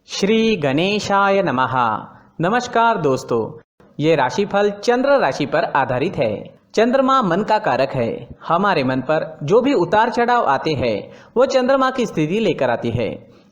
श्री गणेशाय नमः। नमस्कार दोस्तों, ये राशिफल चंद्र राशि पर आधारित है। चंद्रमा मन का कारक है। हमारे मन पर जो भी उतार चढ़ाव आते हैं वो चंद्रमा की स्थिति लेकर आती है।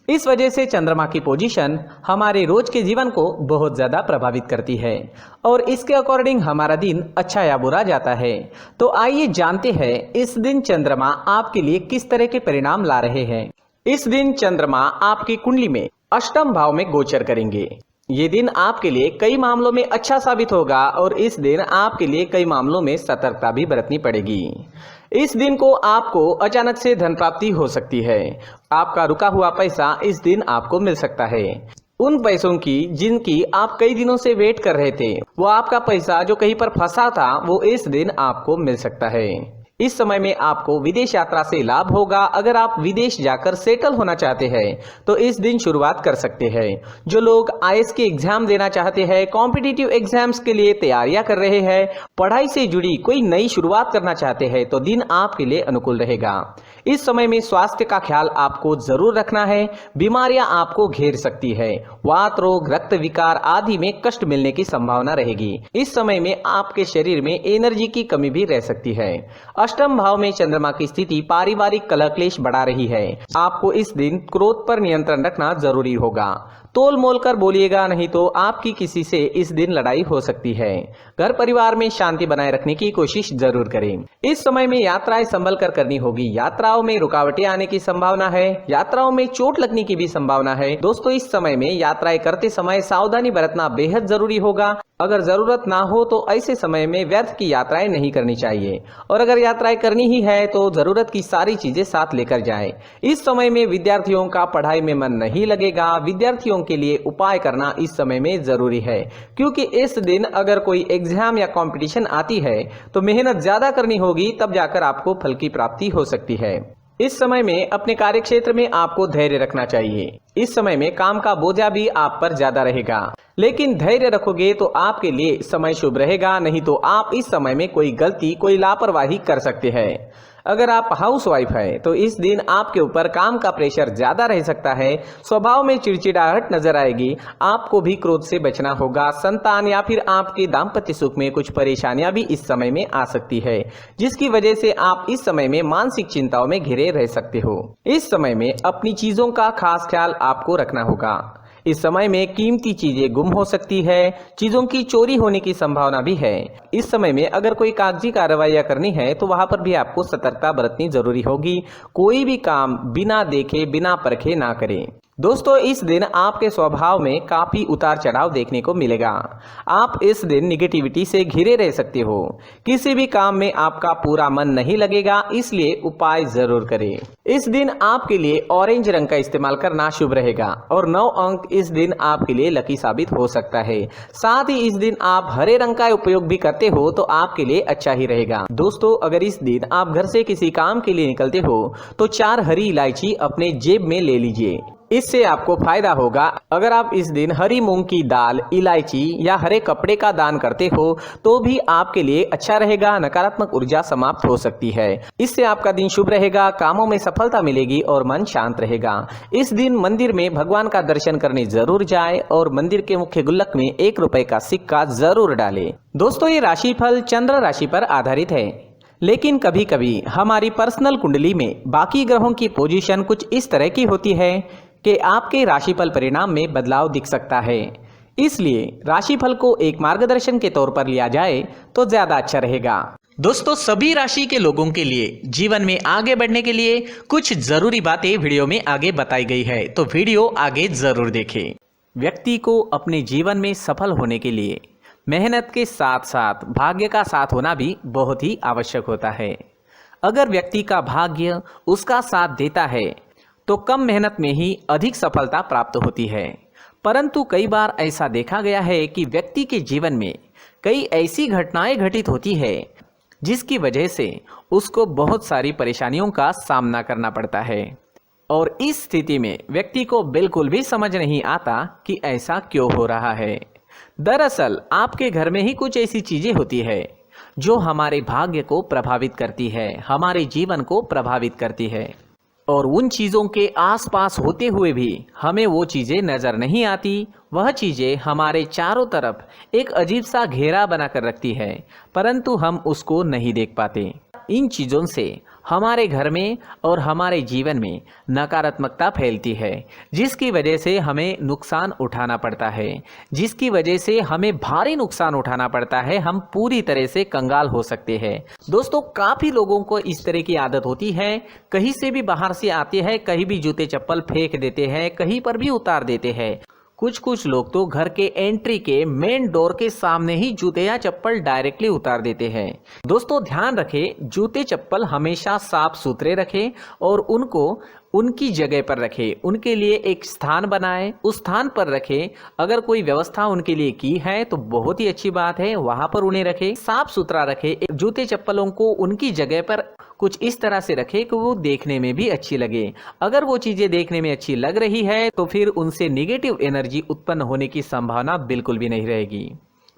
इस वजह से चंद्रमा की पोजीशन हमारे रोज के जीवन को बहुत ज़्यादा प्रभावित करती है और इसके अकॉर्डिंग हमारा दिन अच्छा या बुरा जाता है। तो आइए जानते हैं इस दिन चंद्रमा आपके लिए किस तरह के परिणाम ला रहे हैं। इस दिन चंद्रमा आपकी कुंडली में अष्टम भाव में गोचर करेंगे। ये दिन आपके लिए कई मामलों में अच्छा साबित होगा और इस दिन आपके लिए कई मामलों में सतर्कता भी बरतनी पड़ेगी। इस दिन को आपको अचानक से धन प्राप्ति हो सकती है। आपका रुका हुआ पैसा इस दिन आपको मिल सकता है। उन पैसों की जिनकी आप कई दिनों से वेट कर रहे थे, वो आपका पैसा जो कहीं पर फंसा था वो इस दिन आपको मिल सकता है। इस समय में आपको विदेश यात्रा से लाभ होगा। अगर आप विदेश जाकर सेटल होना चाहते हैं तो इस दिन शुरुआत कर सकते हैं। जो लोग आईएएस के एग्जाम देना चाहते हैं, कॉम्पिटिटिव एग्जाम्स के लिए तैयारियां कर रहे हैं, पढ़ाई से जुड़ी कोई नई शुरुआत करना चाहते हैं तो दिन आपके लिए अनुकूल रहेगा। इस समय में स्वास्थ्य का ख्याल आपको जरूर रखना है। बीमारियां आपको घेर सकती है। वात रोग, रक्त विकार आदि में कष्ट मिलने की संभावना रहेगी। इस समय में आपके शरीर में एनर्जी की कमी भी रह सकती है। अष्टम भाव में चंद्रमा की स्थिति पारिवारिक कलह क्लेश बढ़ा रही है। आपको इस दिन क्रोध पर नियंत्रण रखना जरूरी होगा। तोल मोल कर बोलिएगा, नहीं तो आपकी किसी से इस दिन लड़ाई हो सकती है। घर परिवार में शांति बनाए रखने की कोशिश जरूर करें। इस समय में यात्राएं संभल कर करनी होगी। यात्राओं में रुकावटें आने की संभावना है। यात्राओं में चोट लगने की भी संभावना है। दोस्तों, इस समय में यात्राएं करते समय सावधानी बरतना बेहद जरूरी होगा। अगर जरूरत ना हो तो ऐसे समय में व्यर्थ की यात्राएं नहीं करनी चाहिए और अगर यात्राएं करनी ही है तो जरूरत की सारी चीजें साथ लेकर जाएं। इस समय में विद्यार्थियों का पढ़ाई में मन नहीं लगेगा। विद्यार्थियों के लिए उपाय करना इस समय में जरूरी है, क्योंकि इस दिन अगर कोई एग्जाम या कंपटीशन आती है तो मेहनत ज्यादा करनी होगी, तब जाकर आपको फल की प्राप्ति हो सकती है। इस समय में अपने कार्य क्षेत्र में आपको धैर्य रखना चाहिए। इस समय में काम का बोझा भी आप पर ज्यादा रहेगा, लेकिन धैर्य रखोगे तो आपके लिए समय शुभ रहेगा। नहीं तो आप इस समय में कोई गलती, कोई लापरवाही कर सकते हैं। अगर आप हाउसवाइफ है तो इस दिन आपके ऊपर काम का प्रेशर ज्यादा रह सकता है। स्वभाव में चिड़चिड़ाहट नजर आएगी। आपको भी क्रोध से बचना होगा। संतान या फिर आपके दाम्पत्य सुख में कुछ परेशानियां भी इस समय में आ सकती है, जिसकी वजह से आप इस समय में मानसिक चिंताओं में घिरे रह सकते हो। इस समय में अपनी चीजों का खास ख्याल आपको रखना होगा। इस समय में कीमती चीजें गुम हो सकती है। चीजों की चोरी होने की संभावना भी है। इस समय में अगर कोई कागजी कार्रवाइयां करनी है तो वहां पर भी आपको सतर्कता बरतनी जरूरी होगी। कोई भी काम बिना देखे, बिना परखे ना करें। दोस्तों, इस दिन आपके स्वभाव में काफी उतार चढ़ाव देखने को मिलेगा। आप इस दिन निगेटिविटी से घिरे रह सकते हो। किसी भी काम में आपका पूरा मन नहीं लगेगा, इसलिए उपाय जरूर करें। इस दिन आपके लिए ऑरेंज रंग का इस्तेमाल करना शुभ रहेगा और 9 अंक इस दिन आपके लिए लकी साबित हो सकता है। साथ ही इस दिन आप हरे रंग का उपयोग भी करते हो तो आपके लिए अच्छा ही रहेगा। दोस्तों, अगर इस दिन आप घर से किसी काम के लिए निकलते हो तो 4 हरी इलायची अपने जेब में ले लीजिए। इससे आपको फायदा होगा। अगर आप इस दिन हरी मूंग की दाल, इलायची या हरे कपड़े का दान करते हो तो भी आपके लिए अच्छा रहेगा। नकारात्मक ऊर्जा समाप्त हो सकती है। इससे आपका दिन शुभ रहेगा, कामों में सफलता मिलेगी और मन शांत रहेगा। इस दिन मंदिर में भगवान का दर्शन करने जरूर जाए और मंदिर के मुख्य गुल्लक में 1 रुपए का सिक्का जरूर डालें। दोस्तों, ये राशिफल चंद्र राशि पर आधारित है, लेकिन कभी कभी हमारी पर्सनल कुंडली में बाकी ग्रहों की पोजीशन कुछ इस तरह की होती है कि आपके राशिफल परिणाम में बदलाव दिख सकता है। इसलिए राशिफल को एक मार्गदर्शन के तौर पर लिया जाए तो ज्यादा अच्छा रहेगा। दोस्तों, सभी राशि के लोगों के लिए जीवन में आगे बढ़ने के लिए कुछ जरूरी बातें वीडियो में आगे बताई गई है, तो वीडियो आगे जरूर देखें। व्यक्ति को अपने जीवन में सफल होने के लिए मेहनत के साथ साथ भाग्य का साथ होना भी बहुत ही आवश्यक होता है। अगर व्यक्ति का भाग्य उसका साथ देता है तो कम मेहनत में ही अधिक सफलता प्राप्त होती है। परंतु कई बार ऐसा देखा गया है कि व्यक्ति के जीवन में कई ऐसी घटनाएं घटित होती है जिसकी वजह से उसको बहुत सारी परेशानियों का सामना करना पड़ता है और इस स्थिति में व्यक्ति को बिल्कुल भी समझ नहीं आता कि ऐसा क्यों हो रहा है। दरअसल आपके घर में ही कुछ ऐसी चीजें होती है जो हमारे भाग्य को प्रभावित करती है, हमारे जीवन को प्रभावित करती है। और उन चीज़ों के आसपास होते हुए भी हमें वो चीज़ें नज़र नहीं आती। वह चीज़ें हमारे चारों तरफ एक अजीब सा घेरा बनाकर रखती है, परंतु हम उसको नहीं देख पाते। इन चीज़ों से हमारे घर में और हमारे जीवन में नकारात्मकता फैलती है, जिसकी वजह से हमें नुकसान उठाना पड़ता है, जिसकी वजह से हमें भारी नुकसान उठाना पड़ता है। हम पूरी तरह से कंगाल हो सकते हैं। दोस्तों, काफ़ी लोगों को इस तरह की आदत होती है, कहीं से भी बाहर से आते हैं, कहीं भी जूते चप्पल फेंक देते हैं, कहीं पर भी उतार देते हैं। कुछ लोग तो घर के एंट्री के मेन डोर के सामने ही जूते या चप्पल डायरेक्टली उतार देते हैं। दोस्तों, ध्यान रखें, जूते चप्पल हमेशा साफ सुथरे रखें और उनको उनकी जगह पर रखें। उनके लिए एक स्थान बनाएं, उस स्थान पर रखें। अगर कोई व्यवस्था उनके लिए की है तो बहुत ही अच्छी बात है, वहां पर उन्हें रखें, साफ सुथरा रखें। जूते चप्पलों को उनकी जगह पर कुछ इस तरह से रखें कि वो देखने में भी अच्छी लगे। अगर वो चीजें देखने में अच्छी लग रही है तो फिर उनसे नेगेटिव एनर्जी उत्पन्न होने की संभावना बिल्कुल भी नहीं रहेगी।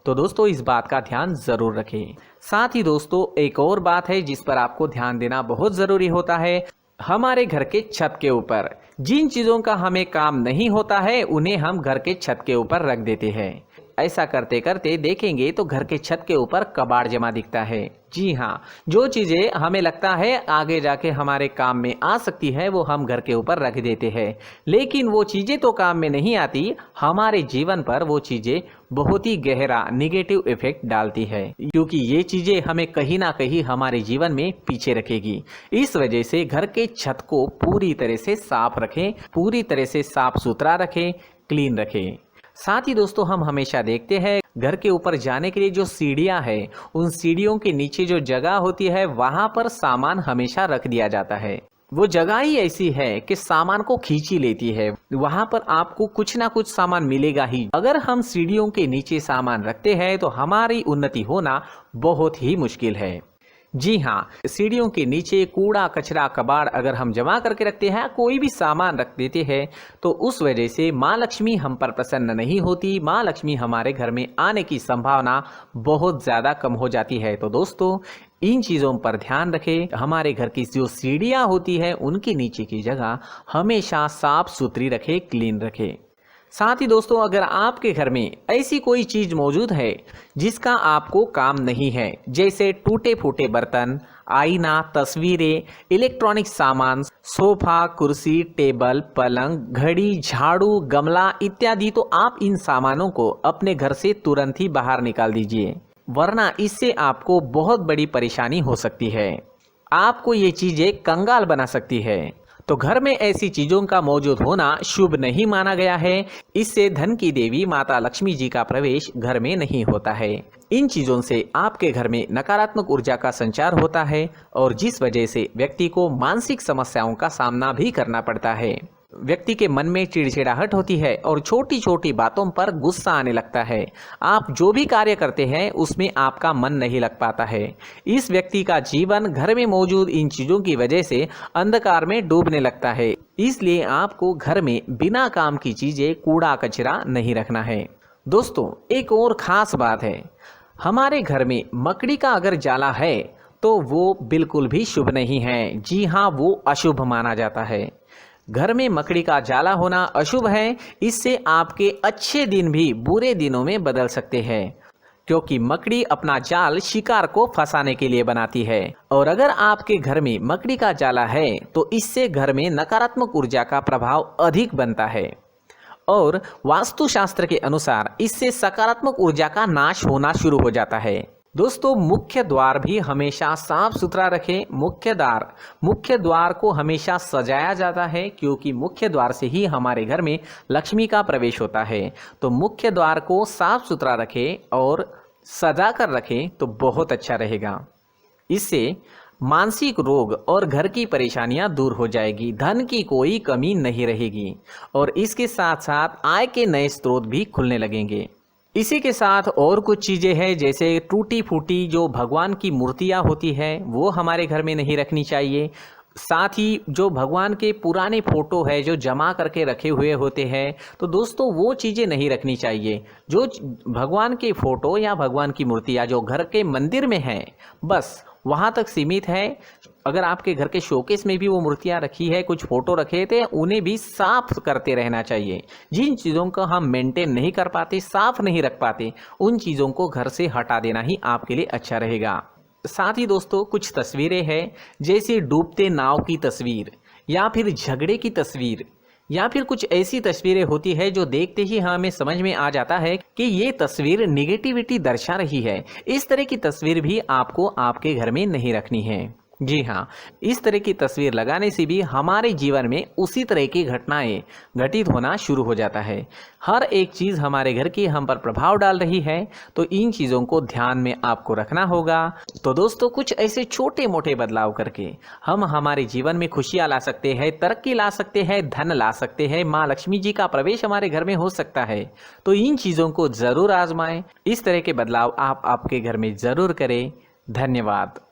तो दोस्तों, इस बात का ध्यान जरूर रखें। साथ ही दोस्तों, एक और बात है जिस पर आपको ध्यान देना बहुत जरूरी होता है। हमारे घर के छत के ऊपर जिन चीजों का हमें काम नहीं होता है, उन्हें हम घर के छत के ऊपर रख देते हैं। ऐसा करते करते देखेंगे तो घर के छत के ऊपर कबाड़ जमा दिखता है। जी हाँ, जो चीज़ें हमें लगता है आगे जाके हमारे काम में आ सकती है, वो हम घर के ऊपर रख देते हैं। लेकिन वो चीज़ें तो काम में नहीं आती, हमारे जीवन पर वो चीज़ें बहुत ही गहरा निगेटिव इफेक्ट डालती है, क्योंकि ये चीज़ें हमें कहीं ना कहीं हमारे जीवन में पीछे रखेगी। इस वजह से घर के छत को पूरी तरह से साफ रखें, पूरी तरह से साफ सुथरा रखें, क्लीन रखें। साथ ही दोस्तों, हम हमेशा देखते हैं घर के ऊपर जाने के लिए जो सीढ़ियां हैं, उन सीढ़ियों के नीचे जो जगह होती है वहां पर सामान हमेशा रख दिया जाता है। वो जगह ही ऐसी है कि सामान को खींच ही लेती है। वहां पर आपको कुछ ना कुछ सामान मिलेगा ही। अगर हम सीढ़ियों के नीचे सामान रखते हैं तो हमारी उन्नति होना बहुत ही मुश्किल है। जी हाँ, सीढ़ियों के नीचे कूड़ा कचरा कबाड़ अगर हम जमा करके रखते हैं, कोई भी सामान रख देते हैं, तो उस वजह से माँ लक्ष्मी हम पर प्रसन्न नहीं होती। माँ लक्ष्मी हमारे घर में आने की संभावना बहुत ज़्यादा कम हो जाती है। तो दोस्तों, इन चीज़ों पर ध्यान रखें। हमारे घर की जो सीढ़ियाँ होती है उनके नीचे की जगह हमेशा साफ सुथरी रखें, क्लीन रखें। साथ ही दोस्तों, अगर आपके घर में ऐसी कोई चीज मौजूद है जिसका आपको काम नहीं है, जैसे टूटे फूटे बर्तन, आईना, तस्वीरें, इलेक्ट्रॉनिक सामान, सोफा, कुर्सी, टेबल, पलंग, घड़ी, झाड़ू, गमला इत्यादि, तो आप इन सामानों को अपने घर से तुरंत ही बाहर निकाल दीजिए, वरना इससे आपको बहुत बड़ी परेशानी हो सकती है। आपको ये चीजें कंगाल बना सकती है। तो घर में ऐसी चीजों का मौजूद होना शुभ नहीं माना गया है। इससे धन की देवी माता लक्ष्मी जी का प्रवेश घर में नहीं होता है। इन चीजों से आपके घर में नकारात्मक ऊर्जा का संचार होता है और जिस वजह से व्यक्ति को मानसिक समस्याओं का सामना भी करना पड़ता है। व्यक्ति के मन में चिड़चिड़ाहट होती है और छोटी छोटी बातों पर गुस्सा आने लगता है। आप जो भी कार्य करते हैं उसमें आपका मन नहीं लग पाता है। इस व्यक्ति का जीवन घर में मौजूद इन चीजों की वजह से अंधकार में डूबने लगता है। इसलिए आपको घर में बिना काम की चीजें, कूड़ा कचरा नहीं रखना है। दोस्तों, एक और खास बात है, हमारे घर में मकड़ी का अगर जाला है तो वो बिल्कुल भी शुभ नहीं है। जी हाँ, वो अशुभ माना जाता है। घर में मकड़ी का जाला होना अशुभ है। इससे आपके अच्छे दिन भी बुरे दिनों में बदल सकते हैं, क्योंकि मकड़ी अपना जाल शिकार को फंसाने के लिए बनाती है। और अगर आपके घर में मकड़ी का जाला है तो इससे घर में नकारात्मक ऊर्जा का प्रभाव अधिक बनता है और वास्तुशास्त्र के अनुसार इससे सकारात्मक ऊर्जा का नाश होना शुरू हो जाता है। दोस्तों, मुख्य द्वार भी हमेशा साफ सुथरा रखें। मुख्य द्वार को हमेशा सजाया जाता है, क्योंकि मुख्य द्वार से ही हमारे घर में लक्ष्मी का प्रवेश होता है। तो मुख्य द्वार को साफ सुथरा रखें और सजा कर रखें तो बहुत अच्छा रहेगा। इससे मानसिक रोग और घर की परेशानियां दूर हो जाएगी, धन की कोई कमी नहीं रहेगी और इसके साथ साथ आय के नए स्रोत भी खुलने लगेंगे। इसी के साथ और कुछ चीज़ें हैं, जैसे टूटी फूटी जो भगवान की मूर्तियां होती है वो हमारे घर में नहीं रखनी चाहिए। साथ ही जो भगवान के पुराने फोटो है जो जमा करके रखे हुए होते हैं, तो दोस्तों वो चीज़ें नहीं रखनी चाहिए। जो भगवान के फोटो या भगवान की मूर्तियां जो घर के मंदिर में हैं, बस वहाँ तक सीमित है। अगर आपके घर के शोकेस में भी वो मूर्तियाँ रखी है, कुछ फोटो रखे थे, उन्हें भी साफ करते रहना चाहिए। जिन चीज़ों को हम मेंटेन नहीं कर पाते, साफ नहीं रख पाते, उन चीज़ों को घर से हटा देना ही आपके लिए अच्छा रहेगा। साथ ही दोस्तों कुछ तस्वीरें हैं, जैसे डूबते नाव की तस्वीर या फिर झगड़े की तस्वीर या फिर कुछ ऐसी तस्वीरें होती है जो देखते ही हमें समझ में आ जाता है कि ये तस्वीर निगेटिविटी दर्शा रही है। इस तरह की तस्वीर भी आपको आपके घर में नहीं रखनी है। जी हाँ, इस तरह की तस्वीर लगाने से भी हमारे जीवन में उसी तरह की घटनाएं घटित होना शुरू हो जाता है। हर एक चीज़ हमारे घर की हम पर प्रभाव डाल रही है, तो इन चीज़ों को ध्यान में आपको रखना होगा। तो दोस्तों कुछ ऐसे छोटे मोटे बदलाव करके हम हमारे जीवन में खुशियाँ ला सकते हैं, तरक्की ला सकते हैं, धन ला सकते हैं, माँ लक्ष्मी जी का प्रवेश हमारे घर में हो सकता है। तो इन चीज़ों को ज़रूर आजमाएं। इस तरह के बदलाव आप आपके घर में ज़रूर करें। धन्यवाद।